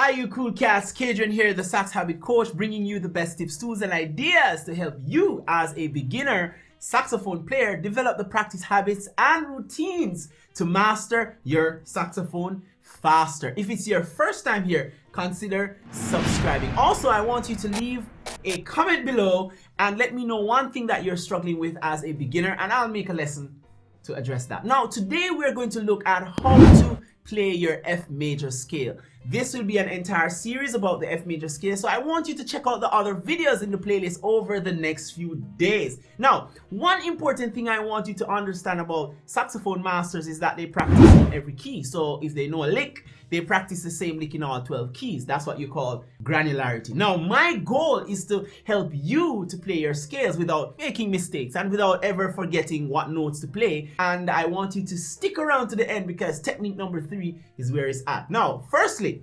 Hi you cool cats, Kadrian here, the Sax Habit Coach, bringing you the best tips, tools and ideas to help you as a beginner saxophone player develop the practice habits and routines to master your saxophone faster. If it's your first time here, consider subscribing. Also, I want you to leave a comment below and let me know one thing that you're struggling with as a beginner, and I'll make a lesson to address that. Now, today we're going to look at how to play your F major scale. This will be an entire series about the F major scale, so I want you to check out the other videos in the playlist over the next few days. Now, one important thing I want you to understand about Saxophone Masters is that they practice on every key. So if they know a lick, they practice the same lick in all 12 keys. That's what you call granularity. Now, my goal is to help you to play your scales without making mistakes and without ever forgetting what notes to play. And I want you to stick around to the end because technique number 3 is where it's at. Now, firstly,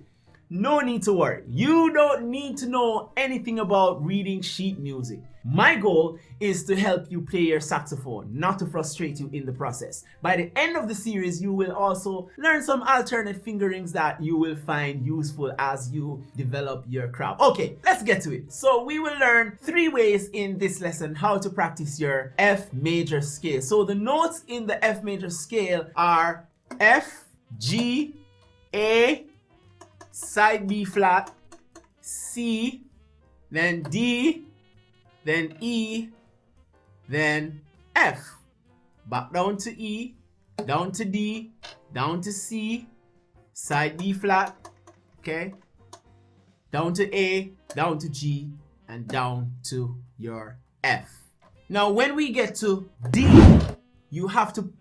no need to worry. You don't need to know anything about reading sheet music. My goal is to help you play your saxophone, not to frustrate you in the process. By the end of the series, you will also learn some alternate fingerings that you will find useful as you develop your craft. Okay, let's get to it. So we will learn 3 ways in this lesson how to practice your F major scale. So the notes in the F major scale are F, G, A, side B flat, C, then D, then E, then F. Back down to E, down to D, down to C, side D flat, okay? Down to A, down to G, and down to your F. Now when we get to D, you have to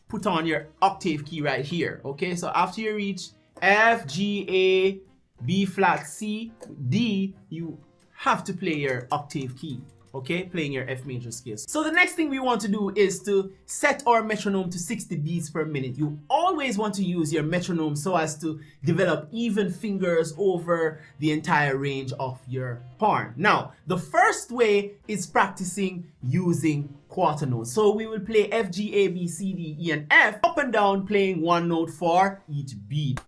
put on your octave key right here, okay? So after you reach F, G, A, B flat, C, D, you have to play your octave key, okay? Playing your F major scale. So the next thing we want to do is to set our metronome to 60 beats per minute. You always want to use your metronome so as to develop even fingers over the entire range of your horn. Now, the first way is practicing using quarter notes. So we will play F, G, A, B, C, D, E, and F up and down, playing one note for each beat.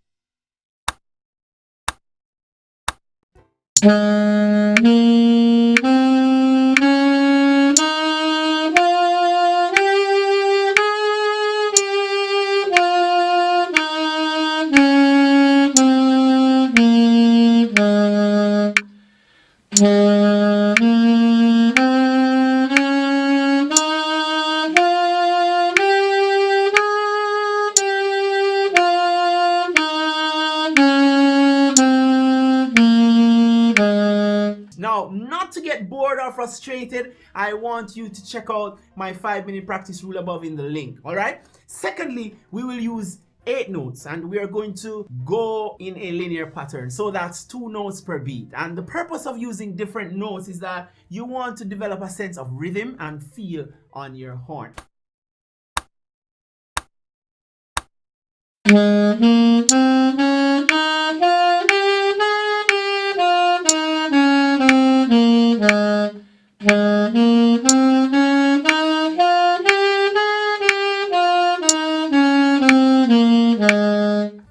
Now, not to get bored or frustrated, I want you to check out my 5-minute practice rule above in the link, all right? Secondly, we will use 8 notes and we are going to go in a linear pattern. So that's 2 notes per beat. And the purpose of using different notes is that you want to develop a sense of rhythm and feel on your horn.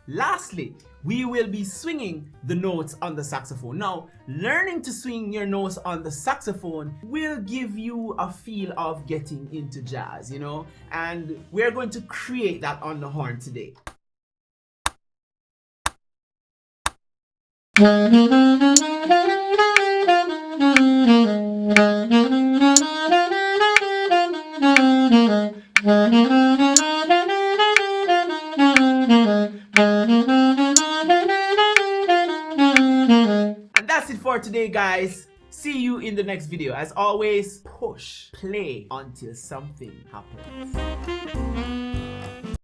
Lastly, we will be swinging the notes on the saxophone. Now, learning to swing your notes on the saxophone will give you a feel of getting into jazz, you know, and we're going to create that on the horn today. For today, guys, see you in the next video. As always, push play until something happens.